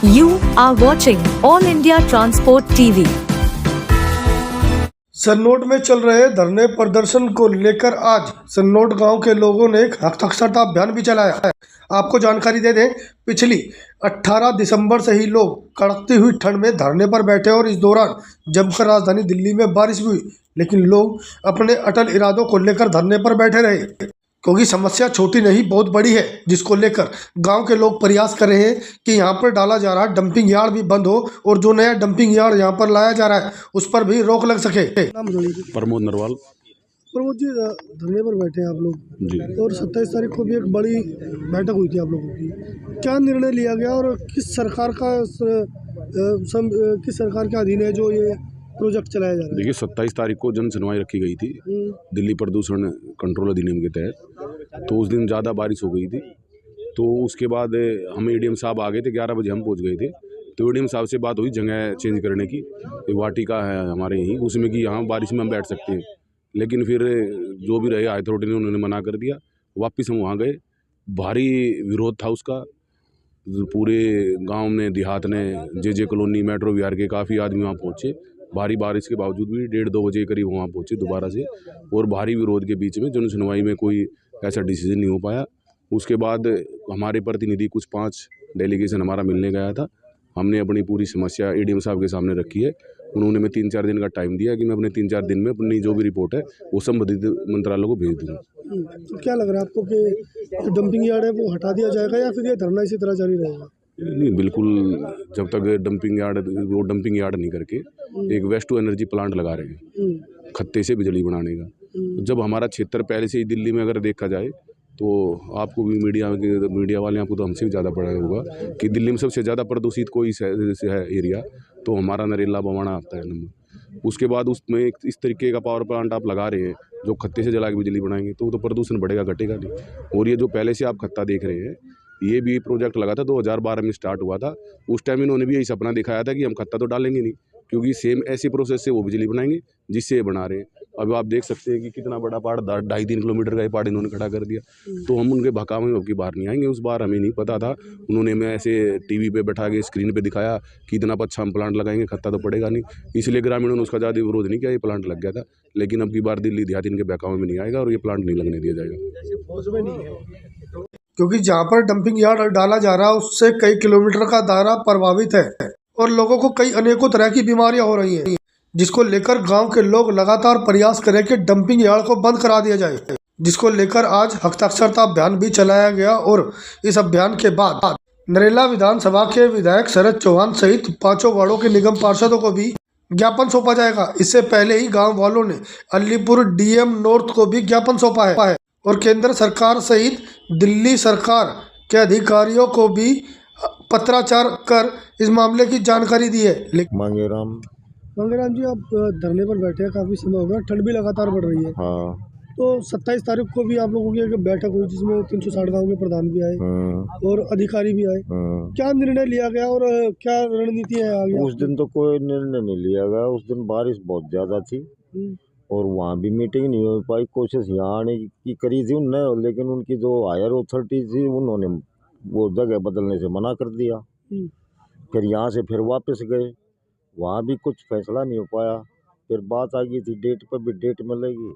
You are watching All India Transport TV. सन्नोट में चल रहे धरने प्रदर्शन को लेकर आज सन्नोट गांव के लोगों ने एक हस्ताक्षरता अभियान भी चलाया है। आपको जानकारी दे दें, पिछली 18 दिसंबर से ही लोग कड़कती हुई ठंड में धरने पर बैठे और इस दौरान जमकर राजधानी दिल्ली में बारिश भी हुई, लेकिन लोग अपने अटल इरादों को लेकर धरने पर बैठे रहे क्योंकि समस्या छोटी नहीं बहुत बड़ी है, जिसको लेकर गांव के लोग प्रयास कर रहे हैं कि यहां पर डाला जा रहा डंपिंग यार्ड भी बंद हो और जो नया डंपिंग यार्ड यहां पर लाया जा रहा है उस पर भी रोक लग सके। प्रमोद नरवाल। प्रमोद जी, धरने पर बैठे हैं आप लोग जी। और 27 तारीख को भी एक बड़ी बैठक हुई थी आप लोगों की, क्या निर्णय लिया गया और किस सरकार के अधीन है जो ये प्रोजेक्ट चलाया जा रहा है? देखिए, 27 तारीख को जन सुनवाई रखी गई थी दिल्ली प्रदूषण कंट्रोल अधिनियम के तहत। तो उस दिन ज़्यादा बारिश हो गई थी, तो उसके बाद हम एडीएम साहब आ गए थे, 11 बजे हम पहुंच गए थे। तो एडीएम साहब से बात हुई जगह चेंज करने की, एक वाटिका है हमारे यहीं, उसमें कि यहाँ बारिश में हम बैठ सकते हैं। लेकिन फिर जो भी रहे अथॉरिटी ने उन्होंने मना कर दिया। वापस हम वहाँ गए, भारी विरोध था उसका। पूरे गाँव ने, देहात ने, जे कॉलोनी, मेट्रो विहार के काफ़ी आदमी वहाँ पहुँचे। भारी बारिश के बावजूद भी 1:30-2 बजे करीब वहाँ पहुँचे दोबारा से, और भारी विरोध के बीच में जन सुनवाई में कोई ऐसा डिसीजन नहीं हो पाया। उसके बाद हमारे प्रतिनिधि कुछ 5 डेलीगेशन हमारा मिलने गया था। हमने अपनी पूरी समस्या एडीएम साहब के सामने रखी है। उन्होंने मैं 3-4 दिन का टाइम दिया कि मैं अपने 3-4 दिन में अपनी जो भी रिपोर्ट है वो संबंधित मंत्रालय को भेज दूँगा। तो क्या लग रहा है आपको कि जो डंपिंग यार्ड है वो हटा दिया जाएगा या फिर ये धरना इसी तरह जारी रहेगा? नहीं, बिल्कुल, जब तक डंपिंग यार्ड नहीं करके एक वेस्ट टू एनर्जी प्लांट लगा रहे हैं खत्ते से बिजली बनाने का। जब हमारा क्षेत्र पहले से ही दिल्ली में अगर देखा जाए तो आपको भी मीडिया वाले आपको तो हमसे भी ज़्यादा पड़ा होगा कि दिल्ली में सबसे ज़्यादा प्रदूषित कोई है एरिया तो हमारा नरेला बवाना आता है नंबर। उसके बाद उसमें इस तरीके का पावर प्लांट आप लगा रहे हैं जो खत्ते से जला के बिजली बनाएंगे तो प्रदूषण बढ़ेगा, घटेगा नहीं। और ये जो पहले से आप खत्ता देख रहे हैं, ये भी प्रोजेक्ट लगा था 2012 में स्टार्ट हुआ था। उस टाइम इन्होंने भी यही सपना दिखाया था कि हम खत्ता तो डालेंगे नहीं, क्योंकि सेम ऐसी प्रोसेस से वो बिजली बनाएंगे जिससे ये बना रहे हैं। अब आप देख सकते हैं कि कितना बड़ा पहाड़, 2.5-3 किलोमीटर का ये पहाड़ इन्होंने खड़ा कर दिया। तो हम उनके भकाम में अब की बार नहीं आएंगे। उस बार हमें नहीं पता था, उन्होंने मैं ऐसे टीवी पे बैठा के स्क्रीन पे दिखाया कि इतना अच्छा हम प्लांट लगाएंगे, खत्ता तो पड़ेगा नहीं, इसलिए ग्रामीणों ने उसका ज़्यादा विरोध नहीं किया, ये प्लांट लग गया था। लेकिन अब की बार दिल्ली देहात इनके बहकावे में नहीं आएगा और ये प्लांट नहीं लगने दिया जाएगा, क्योंकि जहाँ पर डंपिंग यार्ड डाला जा रहा है उससे कई किलोमीटर का दायरा प्रभावित है और लोगों को कई अनेकों तरह की बीमारियां हो रही हैं, जिसको लेकर गांव के लोग लगातार प्रयास करें कि डंपिंग यार्ड को बंद करा दिया जाए, जिसको लेकर आज हस्ताक्षरता अभियान भी चलाया गया। और इस अभियान के बाद नरेला विधानसभा के विधायक शरद चौहान सहित 5 वार्डों के निगम पार्षदों को भी ज्ञापन सौंपा जाएगा। इससे पहले ही गाँव वालों ने अलीपुर डीएम नॉर्थ को भी ज्ञापन सौंपा है और केंद्र सरकार सहित दिल्ली सरकार के अधिकारियों को भी पत्राचार कर इस मामले की जानकारी दी है। मांगेराम जी, आप धरने पर बैठे हैं, काफी समय हो गया, ठंड भी लगातार बढ़ रही है। हाँ। तो 27 तारीख को भी आप लोगों की एक बैठक हुई जिसमें 360 गाँव के प्रधान भी आए और अधिकारी भी आए। क्या निर्णय लिया गया और क्या रणनीति है आगे? उस दिन तो कोई निर्णय नहीं लिया गया। उस दिन बारिश बहुत ज्यादा थी और वहाँ भी मीटिंग नहीं हो पाई। कोशिश यहाँ आने की करी थी उनने, लेकिन उनकी जो हायर अथॉरिटी थी उन्होंने वो जगह बदलने से मना कर दिया। फिर यहाँ से फिर वापस गए, वहाँ भी कुछ फैसला नहीं हो पाया। फिर बात आ गई थी डेट पर भी, डेट मिलेगी,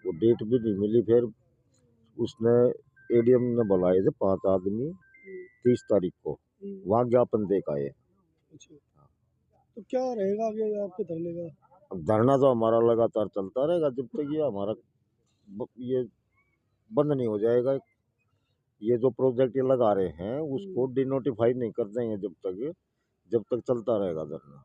वो डेट भी नहीं मिली। फिर उसने एडीएम ने बुलाए थे 5 आदमी 30 तारीख को, वहाँ ज्ञापन दे के आए। तो क्या रहेगा आगे आपके धरने का? धरना तो हमारा लगातार चलता रहेगा जब तक ये हमारा ये बंद नहीं हो जाएगा। ये जो प्रोजेक्ट ये लगा रहे हैं उसको डिनोटिफाई नहीं कर देंगे जब तक चलता रहेगा धरना।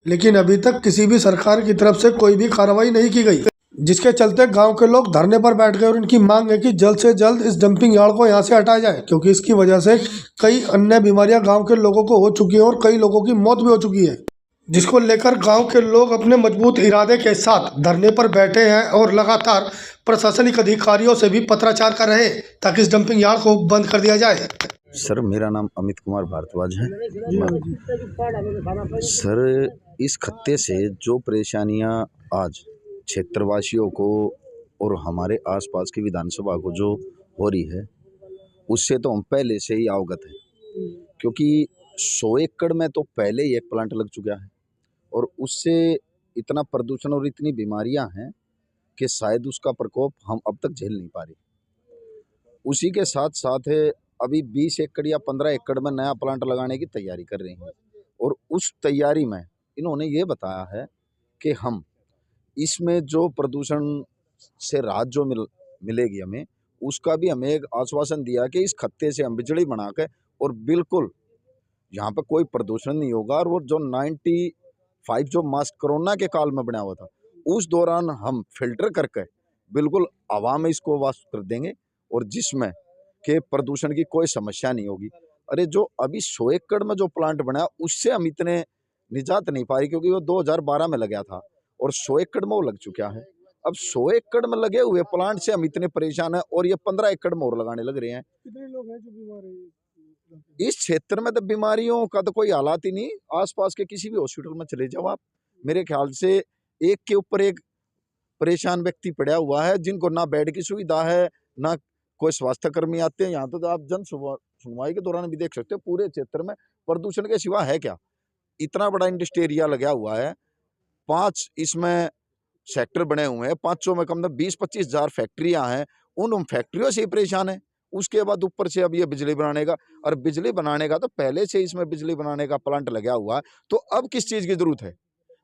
लेकिन अभी तक किसी भी सरकार की तरफ से कोई भी कार्रवाई नहीं की गई, जिसके चलते गांव के लोग धरने पर बैठ गए और इनकी मांग है कि जल्द से जल्द इस डंपिंग यार्ड को यहां से हटाया जाए, क्योंकि इसकी वजह से कई अन्य बीमारियां गांव के लोगों को हो चुकी हैं और कई लोगों की मौत भी हो चुकी है, जिसको लेकर गांव के लोग अपने मजबूत इरादे के साथ धरने पर बैठे हैं और लगातार प्रशासनिक अधिकारियों से भी पत्राचार कर रहे हैं ताकि इस डंपिंग यार्ड को बंद कर दिया जाए। सर, मेरा नाम अमित कुमार भारद्वाज है। सर, इस खत्ते से जो परेशानियां आज क्षेत्रवासियों को और हमारे आसपास की विधानसभा को जो हो रही है, उससे तो हम पहले से ही अवगत हैं, क्योंकि 100 एकड़ में तो पहले ही एक प्लांट लग चुका है और उससे इतना प्रदूषण और इतनी बीमारियां हैं कि शायद उसका प्रकोप हम अब तक झेल नहीं पा रहे। उसी के साथ साथ अभी 20 एकड़ या 15 एकड़ में नया प्लांट लगाने की तैयारी कर रहे हैं और उस तैयारी में इन्होंने ये बताया है कि हम इसमें जो प्रदूषण से राहत जो मिलेगी हमें, उसका भी हमें एक आश्वासन दिया कि इस खत्ते से हम बिजली बना के और बिल्कुल यहाँ पे कोई प्रदूषण नहीं होगा। और वो जो 95 जो मास्क कोरोना के काल में बना हुआ था, उस दौरान हम फिल्टर करके बिल्कुल हवा में इसको वाष्प कर देंगे और जिसमें कि प्रदूषण की कोई समस्या नहीं होगी। अरे जो अभी 100 एकड़ में जो प्लांट बना उससे हम इतने निजात नहीं पाए, क्योंकि वो 2012 में लगा था और 100 एकड़ में वो लग चुका है। अब 100 एकड़ में लगे हुए प्लांट से हम इतने परेशान हैं और ये 15 एकड़ में और लगाने लग रहे हैं। कितने लोग हैं जो बीमार हैं इस क्षेत्र में? तो बीमारियों का तो कोई हालात ही नहीं। आसपास के किसी भी हॉस्पिटल में चले जाओ आप, मेरे ख्याल से एक के ऊपर एक परेशान व्यक्ति पड़ा हुआ है, जिनको ना बेड की सुविधा है, ना कोई स्वास्थ्य कर्मी आते हैं। यहाँ तो आप जन सुनवाई के दौरान भी देख सकते हो, पूरे क्षेत्र में प्रदूषण के सिवा है क्या? इतना बड़ा इंडस्ट्री एरिया लगा हुआ है, 5 इसमें सेक्टर बने हुए हैं, 5 में कम से 20-25 हजार फैक्ट्रियां हैं, उन फैक्ट्रियों से ही परेशान है। उसके बाद ऊपर से अब ये बिजली बनाने का, और बिजली बनाने का तो पहले से इसमें बिजली बनाने का प्लांट लगा हुआ है, तो अब किस चीज की जरूरत है?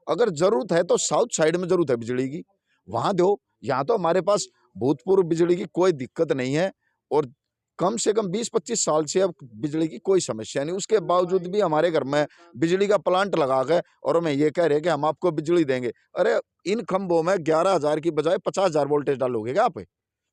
अगर जरूरत है तो साउथ साइड में जरूरत है बिजली की, वहां दो। यहाँ तो हमारे पास भूतपूर्व बिजली की कोई दिक्कत नहीं है और कम से कम 20-25 साल से अब बिजली की कोई समस्या नहीं। उसके बावजूद भी हमारे घर में बिजली का प्लांट लगा के और हमें ये कह रहे हैं कि हम आपको बिजली देंगे। अरे इन खंभों में 11,000 की बजाय 50,000 वोल्टेज डालोगे क्या आप?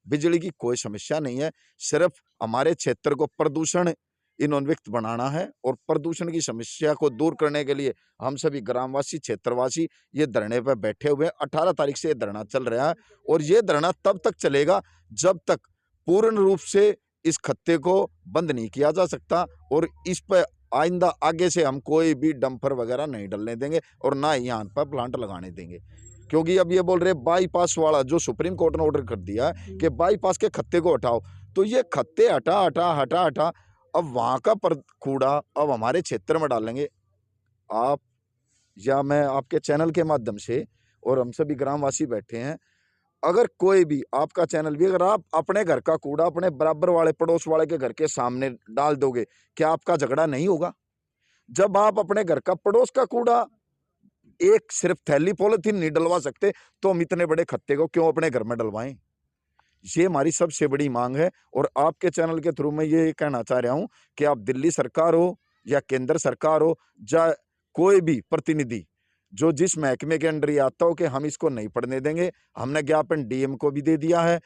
बिजली की कोई समस्या नहीं है, सिर्फ हमारे क्षेत्र को प्रदूषण इन्मुक्त बनाना है और प्रदूषण की समस्या को दूर करने के लिए हम सभी ग्रामवासी, क्षेत्रवासी ये धरने पर बैठे हुए हैं। 18 तारीख से ये धरना चल रहा है और ये धरना तब तक चलेगा जब तक पूर्ण रूप से इस खत्ते को बंद नहीं किया जा सकता और इस पर आइंदा आगे से हम कोई भी डंपर वगैरह नहीं डलने देंगे और ना ही यहाँ पर प्लांट लगाने देंगे। क्योंकि अब ये बोल रहे बाईपास वाला जो सुप्रीम कोर्ट ने ऑर्डर कर दिया है कि बाईपास के खत्ते को हटाओ, तो ये खत्ते हटा अब वहाँ का कूड़ा अब हमारे क्षेत्र में डालेंगे। आप या मैं आपके चैनल के माध्यम से, और हम सभी ग्रामवासी बैठे हैं, अगर कोई भी आपका चैनल भी, अगर आप अपने घर का कूड़ा अपने बराबर वाले पड़ोस वाले के घर के सामने डाल दोगे, क्या आपका झगड़ा नहीं होगा? जब आप अपने घर का पड़ोस का कूड़ा एक सिर्फ थैली पॉलिथीन नहीं डलवा सकते, तो हम इतने बड़े खत्ते को क्यों अपने घर में डलवाएं? ये हमारी सबसे बड़ी मांग है। और आपके चैनल के थ्रू मैं ये कहना चाह रहा हूं कि आप दिल्ली सरकार हो या केंद्र सरकार हो या कोई भी प्रतिनिधि जो जिस महकमे के अंडर आता हो, कि हम इसको नहीं पढ़ने देंगे। हमने ज्ञापन डीएम को भी दे दिया है,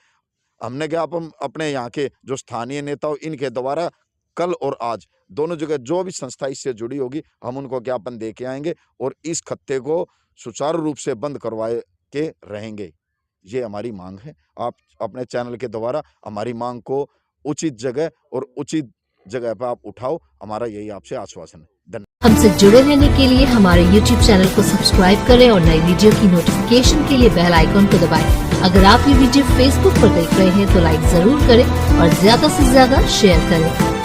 हमने ज्ञापन अपने यहाँ के जो स्थानीय नेता हो इनके द्वारा कल और आज दोनों जगह जो भी संस्था इससे जुड़ी होगी हम उनको ज्ञापन दे के आएंगे और इस खत्ते को सुचारू रूप से बंद करवाए के रहेंगे। ये हमारी मांग है। आप अपने चैनल के द्वारा हमारी मांग को उचित जगह और उचित जगह पर आप उठाओ, हमारा यही आपसे आश्वासन है। हमसे जुड़े रहने के लिए हमारे YouTube चैनल को सब्सक्राइब करें और नई वीडियो की नोटिफिकेशन के लिए बेल आइकॉन को दबाएं। अगर आप ये वीडियो Facebook पर देख रहे हैं तो लाइक जरूर करें और ज्यादा से ज्यादा शेयर करें।